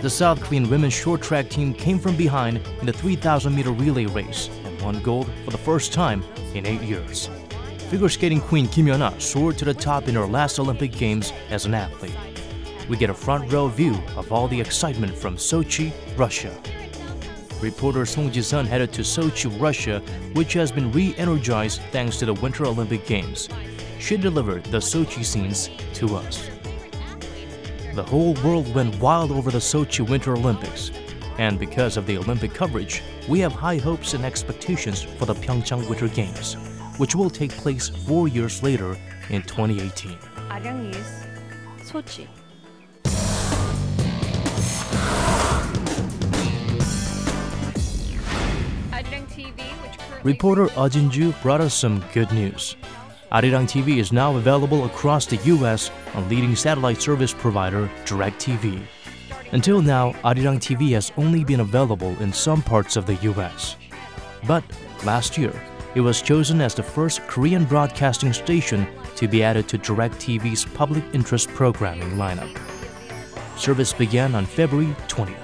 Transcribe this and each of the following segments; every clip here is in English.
The South Korean women's short track team came from behind in the 3,000-meter relay race and won gold for the first time in 8 years. Figure skating queen Kim Yeon soared to the top in her last Olympic Games as an athlete. We get a front-row view of all the excitement from Sochi, Russia. Reporter Song Ji-yeon headed to Sochi, Russia, which has been re-energized thanks to the Winter Olympic Games. She delivered the Sochi scenes to us. The whole world went wild over the Sochi Winter Olympics. And because of the Olympic coverage, we have high hopes and expectations for the Pyeongchang Winter Games, which will take place 4 years later in 2018. Arirang News, Sochi. Reporter Eoh Jin-joo brought us some good news. Arirang TV is now available across the US on leading satellite service provider DirecTV. Until now, Arirang TV has only been available in some parts of the US. But last year, it was chosen as the first Korean broadcasting station to be added to DirecTV's public interest programming lineup. Service began on February 20th.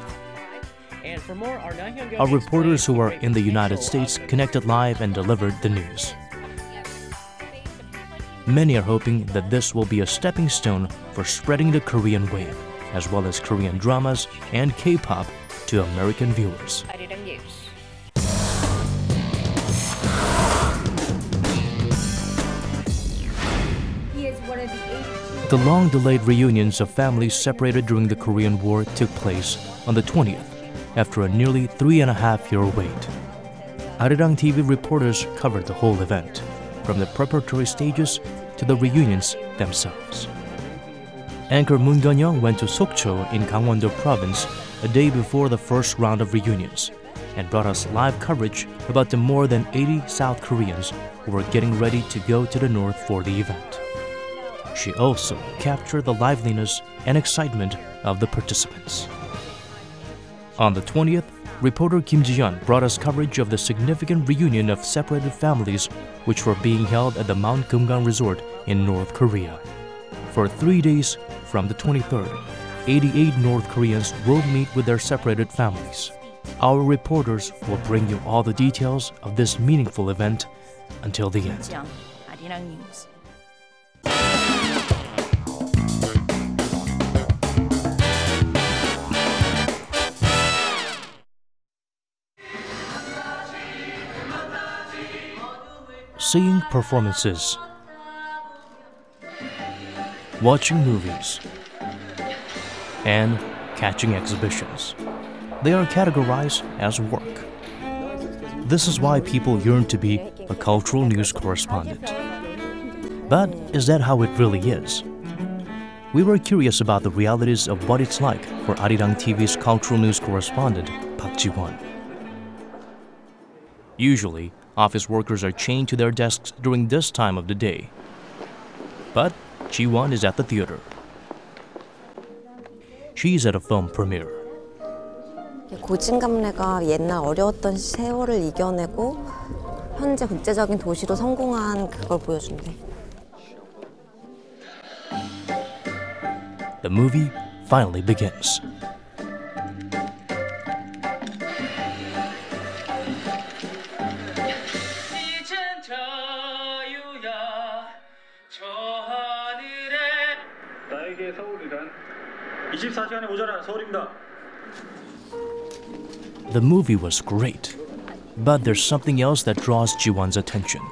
Our reporters who are in the United States connected live and delivered the news. Many are hoping that this will be a stepping stone for spreading the Korean wave, as well as Korean dramas and K-pop to American viewers. The long-delayed reunions of families separated during the Korean War took place on the 20th, after a nearly 3.5-year wait. Arirang TV reporters covered the whole event, from the preparatory stages to the reunions themselves. Anchor Conn-young went to Sokcho in Gangwon-do province a day before the first round of reunions and brought us live coverage about the more than 80 South Koreans who were getting ready to go to the north for the event. She also captured the liveliness and excitement of the participants. On the 20th, reporter Kim Ji-yeon brought us coverage of the significant reunion of separated families which were being held at the Mount Kumgang Resort in North Korea. For 3 days, from the 23rd, 88 North Koreans will meet with their separated families. Our reporters will bring you all the details of this meaningful event until the end. Seeing performances, watching movies, and catching exhibitions. They are categorized as work. This is why people yearn to be a cultural news correspondent. But is that how it really is? We were curious about the realities of what it's like for Arirang TV's cultural news correspondent, Park Ji-won. Usually, office workers are chained to their desks during this time of the day. But Ji-won is at the theater. She's at a film premiere. 고진감래가 옛날 어려웠던 세월을 이겨내고 현재 국제적인 도시로 성공한 그걸 보여준대. The movie finally begins. 나에게 서울이란 24시간의 오전한 서울입니다. The movie was great, but there's something else that draws Ji-won's attention.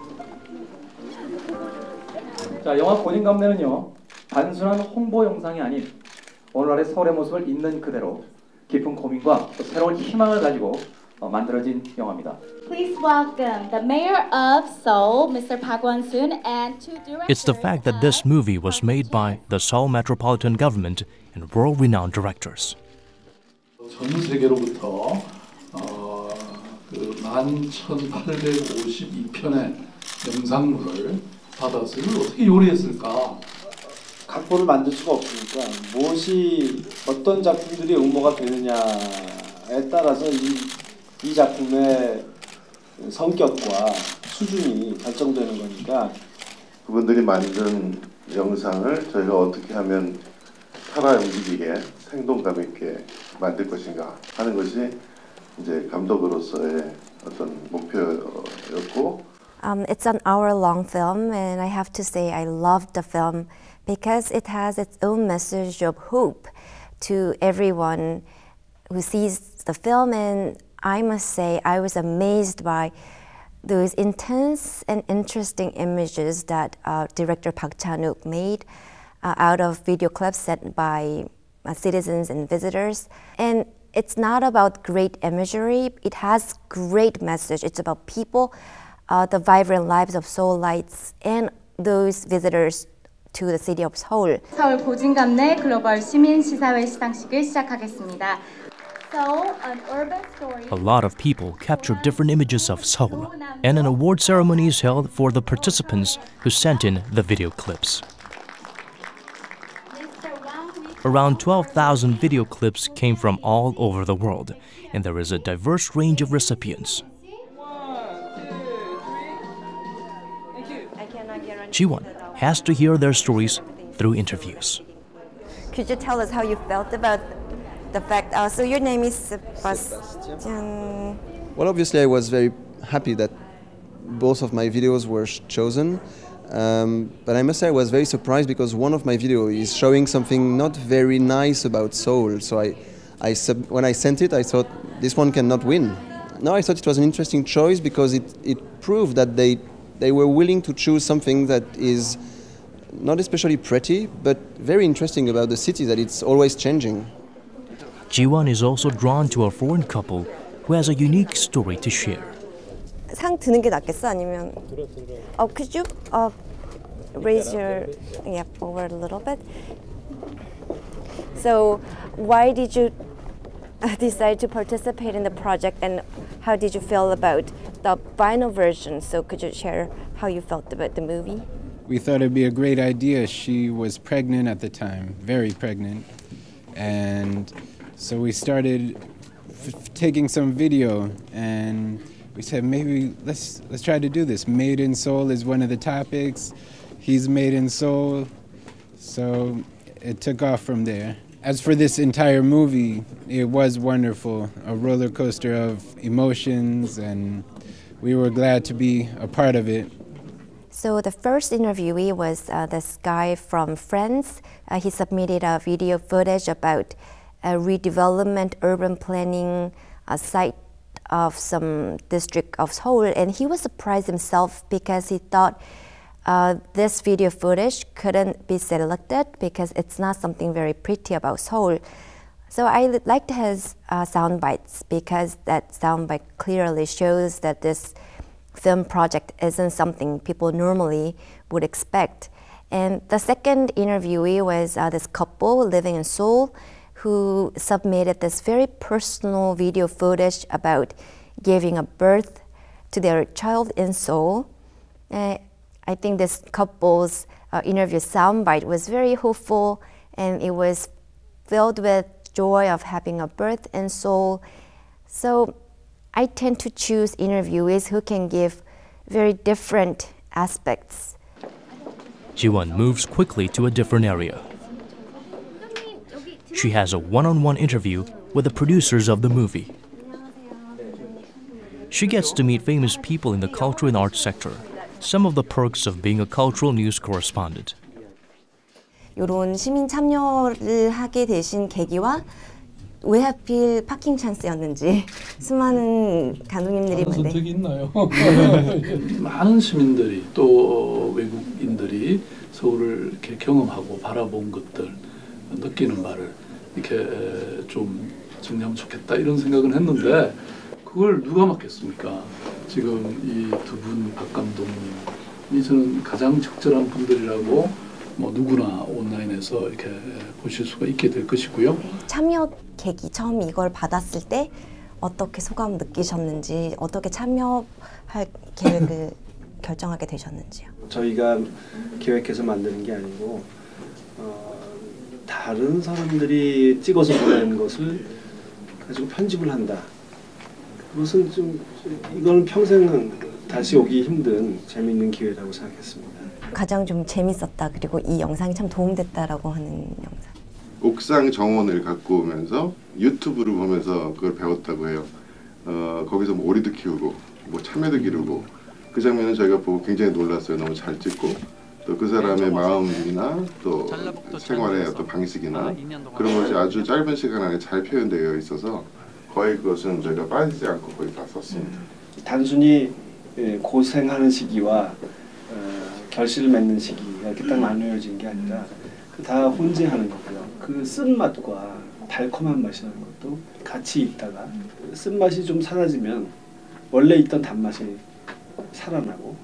자, 영화 고진감래는요, 단순한 홍보 영상이 아닌 오늘날의 서울의 모습을 있는 그대로 깊은 고민과 또 새로운 희망을 가지고 만들어진 영화입니다. Please welcome the mayor of Seoul, Mr. Park Won-soon, and two directors. It's the fact that this movie was made by the Seoul Metropolitan Government and world-renowned directors. 전 세계로부터 11,852편의 영상물을 받아서 이걸 어떻게 요리했을까? 각본을 만들 수가 없으니까 무엇이 어떤 작품들이 응모가 되느냐에 따라서 이 작품의 성격과 수준이 결정되는 거니까 그분들이 만든 영상을 저희가 어떻게 하면 살아 움직이게 생동감 있게 만들 것인가 하는 것이 이제 감독으로서의 어떤 목표였고. It's an hour-long film, and I have to say I loved the film because it has its own message of hope to everyone who sees the film. And I must say I was amazed by those intense and interesting images that director Park Chan-wook made out of video clips sent by citizens and visitors. And it's not about great imagery, it has great message. It's about people, the vibrant lives of Seoulites and those visitors to the city of Seoul. 서울 보증감 내 글로벌 시민 시사회 시상식을 시작하겠습니다. A lot of people captured different images of Seoul, and an award ceremony is held for the participants who sent in the video clips. Around 12,000 video clips came from all over the world, and there is a diverse range of recipients. Ji-yeon has to hear their stories through interviews. Could you tell us how you felt about the fact, so your name is Sebastian? Well, obviously I was very happy that both of my videos were chosen, but I must say I was very surprised because one of my videos is showing something not very nice about Seoul. So when I sent it, I thought this one cannot win. No, I thought it was an interesting choice because it proved that they were willing to choose something that is not especially pretty, but very interesting about the city, that it's always changing. Ji-yeon is also drawn to a foreign couple who has a unique story to share. 상 드는 게 낫겠어? 아니면 could you raise your over a little bit? So why did you decide to participate in the project, and how did you feel about the final version? So could you share how you felt about the movie? We thought it'd be a great idea. She was pregnant at the time, very pregnant, and so we started taking some video, and we said maybe let's try to do this. Made in Seoul is one of the topics. He's made in Seoul, so it took off from there. As for this entire movie, it was wonderful, a roller coaster of emotions, and we were glad to be a part of it. So the first interviewee was this guy from France. He submitted a video footage about a redevelopment, urban planning site of some district of Seoul, and he was surprised himself because he thought this video footage couldn't be selected because it's not something very pretty about Seoul. So I liked his sound bites because that soundbite clearly shows that this film project isn't something people normally would expect. And the second interviewee was this couple living in Seoul who submitted this very personal video footage about giving a birth to their child in Seoul. I think this couple's interview soundbite was very hopeful, and it was filled with joy of having a birth in Seoul. So I tend to choose interviewees who can give very different aspects. Ji-yeon moves quickly to a different area. She has a one-on-one interview with the producers of the movie. She gets to meet famous people in the culture and arts sector, some of the perks of being a cultural news correspondent. 이런 시민 참여를 하게 되신 계기와 왜 하필 파킹 찬스였는지 수많은 감독님들이 다른 선택이 있나요? 많은 시민들이 또 외국인들이 서울을 이렇게 경험하고 바라본 것들, 느끼는 바를 이렇게 좀 정리하면 좋겠다 이런 생각은 했는데 그걸 누가 맡겠습니까? 지금 이 두 분 박 감독님이 저는 가장 적절한 분들이라고 뭐 누구나 온라인에서 이렇게 보실 수가 있게 될 것이고요. 참여 계기 처음 이걸 받았을 때 어떻게 소감 느끼셨는지, 어떻게 참여할 계획을 결정하게 되셨는지요? 저희가 계획해서 만드는 게 아니고 다른 사람들이 찍어서 보낸 것을 가지고 편집을 한다. 그것은 이건 평생 다시 오기 힘든 재미있는 기회라고 생각했습니다. 가장 좀 재밌었다, 그리고 이 영상이 참 도움됐다라고 하는 영상. 옥상 정원을 갖고 오면서 유튜브를 보면서 그걸 배웠다고 해요. 거기서 뭐 오리도 키우고 뭐 참외도 기르고 그 장면을 저희가 보고 굉장히 놀랐어요. 너무 잘 찍고 또 그 사람의 마음이나 또 생활의 어떤 방식이나 그런 것이 아주 짧은 시간 안에 잘 표현되어 있어서 거의 그것은 저희가 빠지지 않고 거의 다 썼습니다. 단순히 고생하는 시기와 결실을 맺는 시기가 이렇게 딱 나누어진 게 아니라 다 혼재하는 거고요. 그 쓴맛과 달콤한 맛이라는 것도 같이 있다가 쓴맛이 좀 사라지면 원래 있던 단맛이 살아나고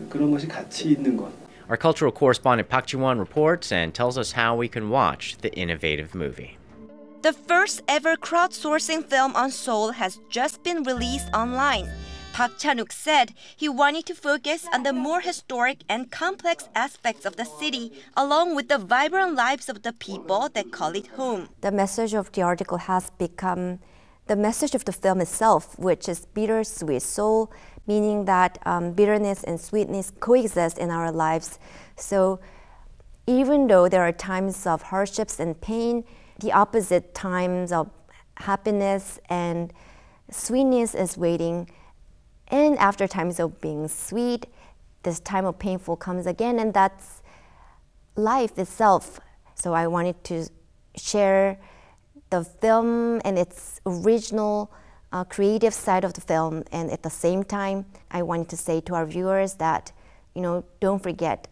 그런 것이 같이 있는 것. Our cultural correspondent Park Ji-won reports and tells us how we can watch the innovative movie. The first ever crowdsourcing film on Seoul has just been released online. Park Chan-wook said he wanted to focus on the more historic and complex aspects of the city, along with the vibrant lives of the people that call it home. The message of the article has become the message of the film itself, which is bittersweet soul, meaning that bitterness and sweetness coexist in our lives. So even though there are times of hardships and pain, the opposite times of happiness and sweetness is waiting. And after times of being sweet, this time of painful comes again, and that's life itself. So I wanted to share the film and its original creative side of the film, and at the same time, I wanted to say to our viewers that, don't forget,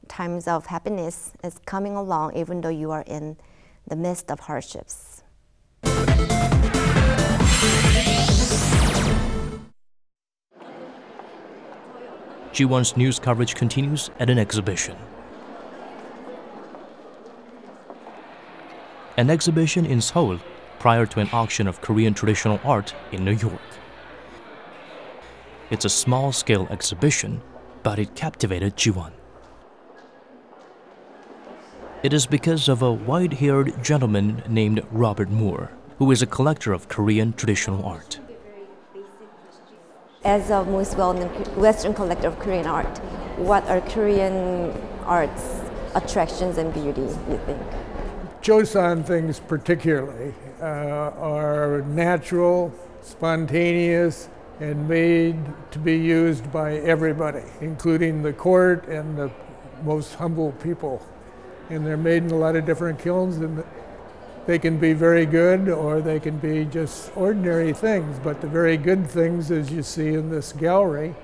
times of happiness is coming along, even though you are in the midst of hardships. Ji-won's news coverage continues at an exhibition. An exhibition in Seoul prior to an auction of Korean traditional art in New York. It's a small-scale exhibition, but it captivated Ji-won. It is because of a white-haired gentleman named Robert Moore, who is a collector of Korean traditional art. As a most well-known Western collector of Korean art, what are Korean art's attractions and beauty, you think? Joseon things particularly are natural, spontaneous, and made to be used by everybody, including the court and the most humble people. And they're made in a lot of different kilns, and they can be very good or they can be just ordinary things, but the very good things, as you see in this gallery,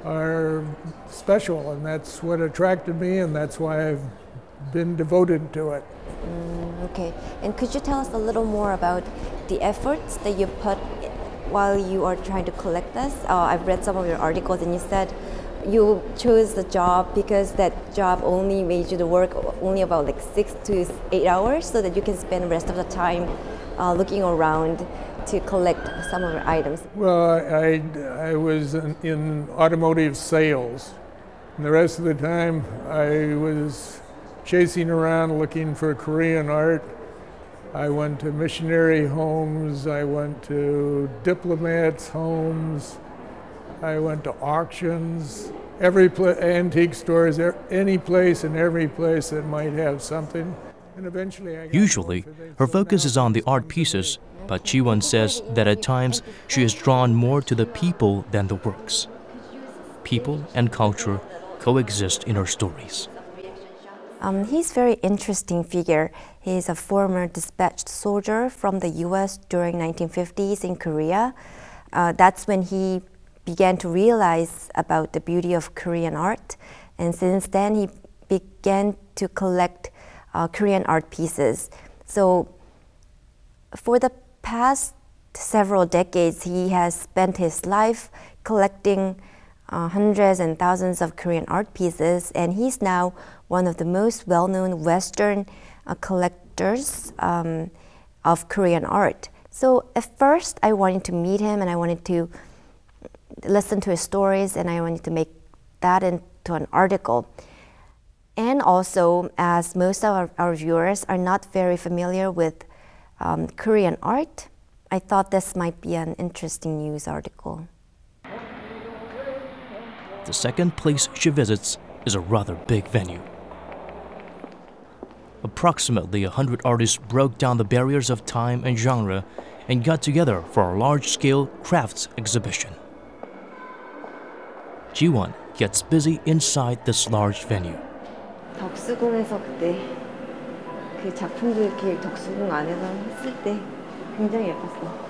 are special, and that's what attracted me, and that's why I've been devoted to it. Okay, and could you tell us a little more about the efforts that you put while you are trying to collect this? I've read some of your articles, and you said you chose the job because that job only made you to work only about like 6 to 8 hours, so that you can spend the rest of the time looking around to collect some of your items. Well, I was in automotive sales, and the rest of the time I was chasing around looking for Korean art. I went to missionary homes, I went to diplomats' homes, I went to auctions, antique stores, any place and every place that might have something. And eventually I got Usually, her focus is on the art pieces, but Ji-won says that at times she is drawn more to the people than the works. People and culture coexist in her stories. He's a very interesting figure. He's a former dispatched soldier from the US during 1950s in Korea. That's when he began to realize about the beauty of Korean art. And since then, he began to collect Korean art pieces. So for the past several decades, he has spent his life collecting hundreds and thousands of Korean art pieces, and he's now one of the most well-known Western collectors of Korean art. So at first I wanted to meet him, and I wanted to listen to his stories, and I wanted to make that into an article. And also, as most of our viewers are not very familiar with Korean art, I thought this might be an interesting news article. The second place she visits is a rather big venue. approximately 100 artists broke down the barriers of time and genre and got together for a large-scale crafts exhibition. Ji-yeon gets busy inside this large venue. 덕수궁에서 그때 그 작품들 이렇게 덕수궁 안에서 했을 때 굉장히 예뻤어.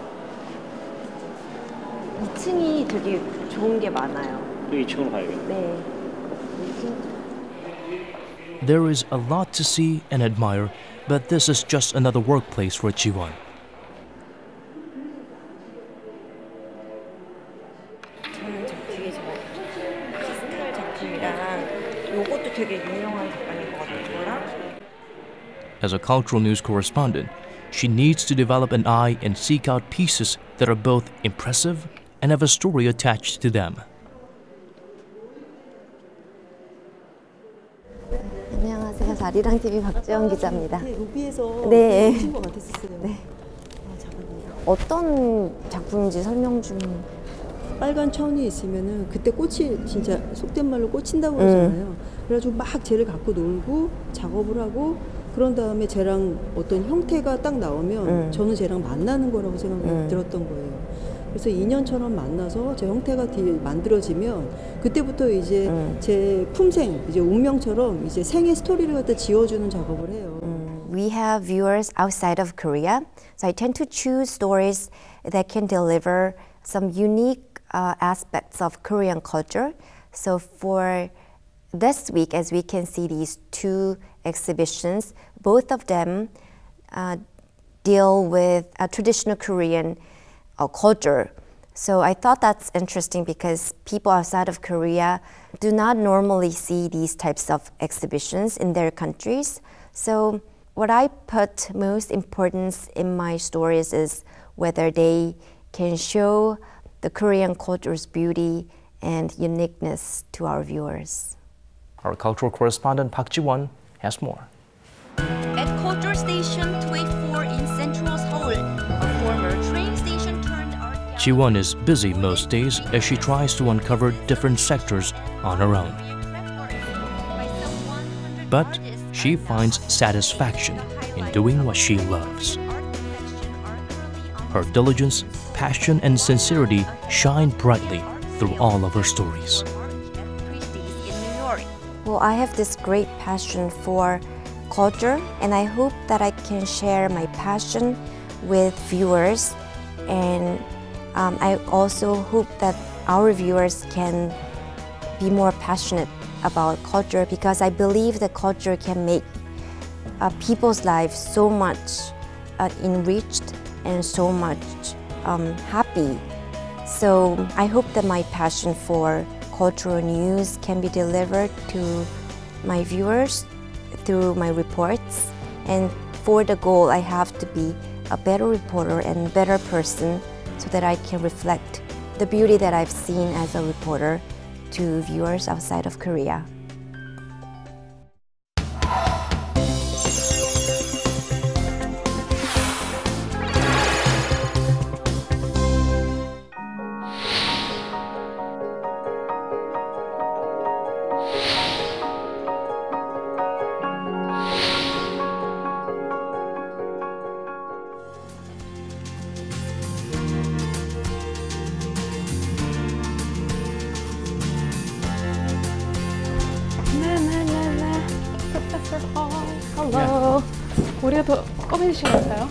2층이 되게 좋은 게 많아요. 또 2층으로 가야겠네. 네. 2층. There is a lot to see and admire, but this is just another workplace for Ji-yeon. 저는 저 뒤에 저 피스칼 작품이랑 요것도 되게 유명한 작가인 것 같아요. 저랑. As a cultural news correspondent, she needs to develop an eye and seek out pieces that are both impressive and have a story attached to them. 안녕하세요. 아리랑 TV 박지원 기자입니다. 네, 로비에서 네. 보신 것 같았어요. 네. 어떤 작품인지 설명 좀. 빨간 천이 있으면은 그때 꽃이 진짜 속된 말로 꽂힌다고 그러잖아요. 그래가지고 막 쟤를 갖고 놀고 작업을 하고 그런 다음에 쟤랑 어떤 형태가 딱 나오면 저는 쟤랑 만나는 거라고 생각이 들었던 거예요. 그래서 인연처럼 만나서 제 형태가 만들어지면 그때부터 이제 제 품생, 이제 운명처럼 이제 생의 스토리를 갖다 지어주는 작업을 해요. We have viewers outside of Korea, so I tend to choose stories that can deliver some unique aspects of Korean culture. So for this week, as we can see these two exhibitions, both of them deal with a traditional Korean culture. So I thought that's interesting because people outside of Korea do not normally see these types of exhibitions in their countries. So what I put most importance in my stories is whether they can show the Korean culture's beauty and uniqueness to our viewers. Our cultural correspondent Park Ji-won has more. At Culture Station 284 in central Seoul, a former train station turned art gallery. Ji-yeon is busy most days as she tries to uncover different sectors on her own. But she finds satisfaction in doing what she loves. Her diligence, passion, and sincerity shine brightly through all of her stories. Well, I have this great passion for culture, and I hope that I can share my passion with viewers, and I also hope that our viewers can be more passionate about culture, because I believe that culture can make people's lives so much enriched and so much happy. So I hope that my passion for cultural news can be delivered to my viewers through my reports. And for the goal, I have to be a better reporter and better person so that I can reflect the beauty that I've seen as a reporter to viewers outside of Korea. Hello. 우리가 더 꺼내주신 건가요?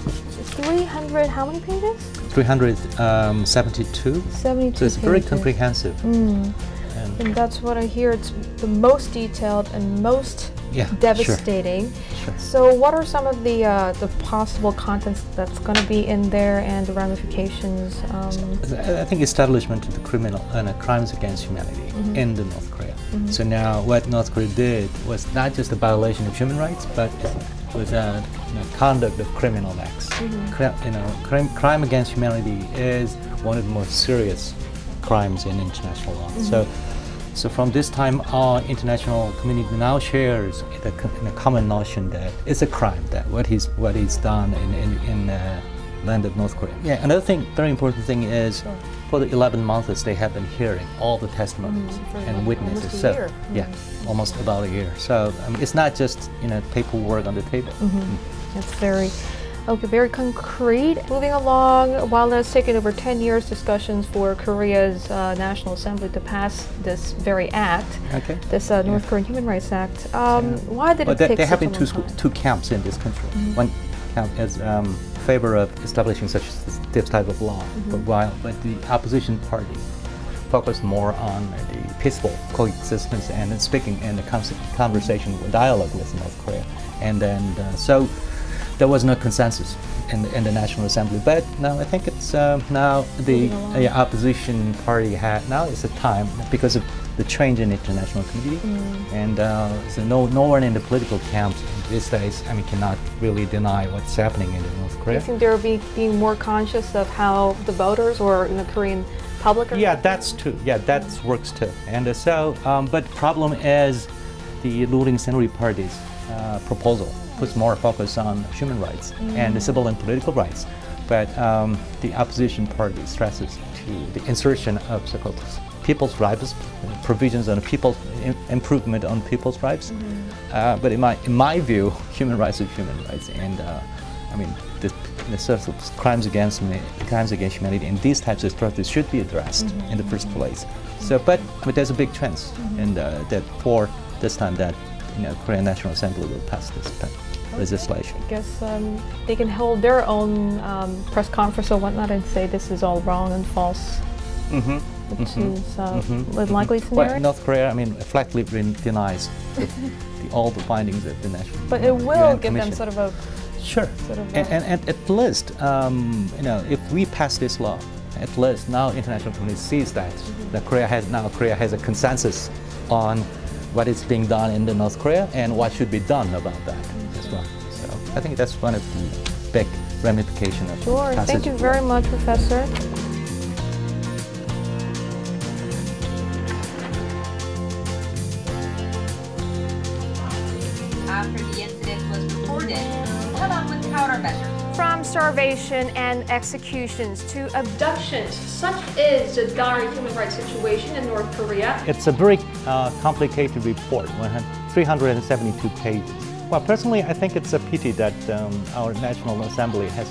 300 how many pages? 372. 72 So it's very pages. comprehensive. And that's what I hear. It's the most detailed and most devastating. Sure. So what are some of the possible contents that's going to be in there and the ramifications? I think establishment of the criminal crimes against humanity in the North Korea. So now what North Korea did was not just a violation of human rights, but it was a conduct of criminal acts. Crime against humanity is one of the most serious crimes in international law. So from this time on, international community now shares the common notion that it's a crime, that what he's done in the land of North Korea. Yeah, another thing, very important thing is for the 11 months they have been hearing all the testimonies and witnesses. Almost a So year. yeah, almost about a year. So it's not just paperwork on the table. That's very very concrete. Moving along, while it's taken over 10 years discussions for Korea's National Assembly to pass this very act, this North Korean Human Rights Act. Why did it take there have such a been long time? two camps in this country. One camp is favor of establishing this type of law, but the opposition party focused more on the peaceful coexistence and speaking and the conversation, dialogue with North Korea, and then so there was no consensus in the National Assembly. But now I think it's now the opposition party now is the time because of the change in international community, and so no one in the political camp these days cannot really deny what's happening in North Korea. Do you think they're being more conscious of how the voters or in the Korean public are? Yeah, that's true. Yeah, that works too. And so, but problem is the ruling Central Party's proposal puts more focus on human rights and the civil and political rights, but the opposition party stresses to the insertion of so-called people's rights, provisions on people's improvement on people's rights. But in my view, human rights are human rights, and the sorts of crimes against humanity and these types of atrocities should be addressed in the first place. So, but there's a big chance, and that for this time that Korean National Assembly will pass this legislation. I guess they can hold their own press conference or whatnot and say this is all wrong and false. Which is a likely scenario. But North Korea, flatly denies all the findings of the national. But it will give them sort of a and at least if we pass this law, at least now international community sees that Korea has a consensus on what is being done in the North Korea and what should be done about that as well. So I think that's one of the big ramifications of Sure. Thank you very much, Professor. After the incident was reported, come up with countermeasures. From starvation and executions to abductions, such is the dire human rights situation in North Korea. It's a very complicated report, 372 pages. Well, personally, I think it's a pity that our National Assembly has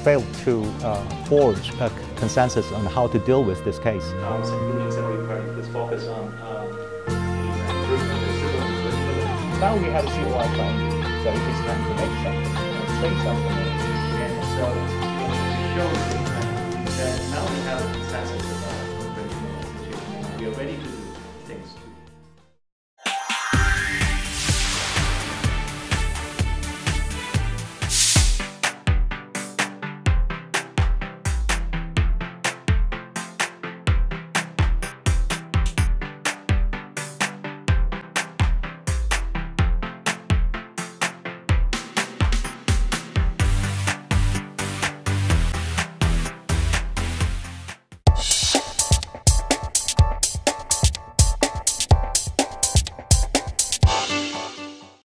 failed to forge a consensus on how to deal with this case. Let's focus on now we have to see why so it's time to make something, say something, and so to show that now we have a consensus about the situation. We are ready to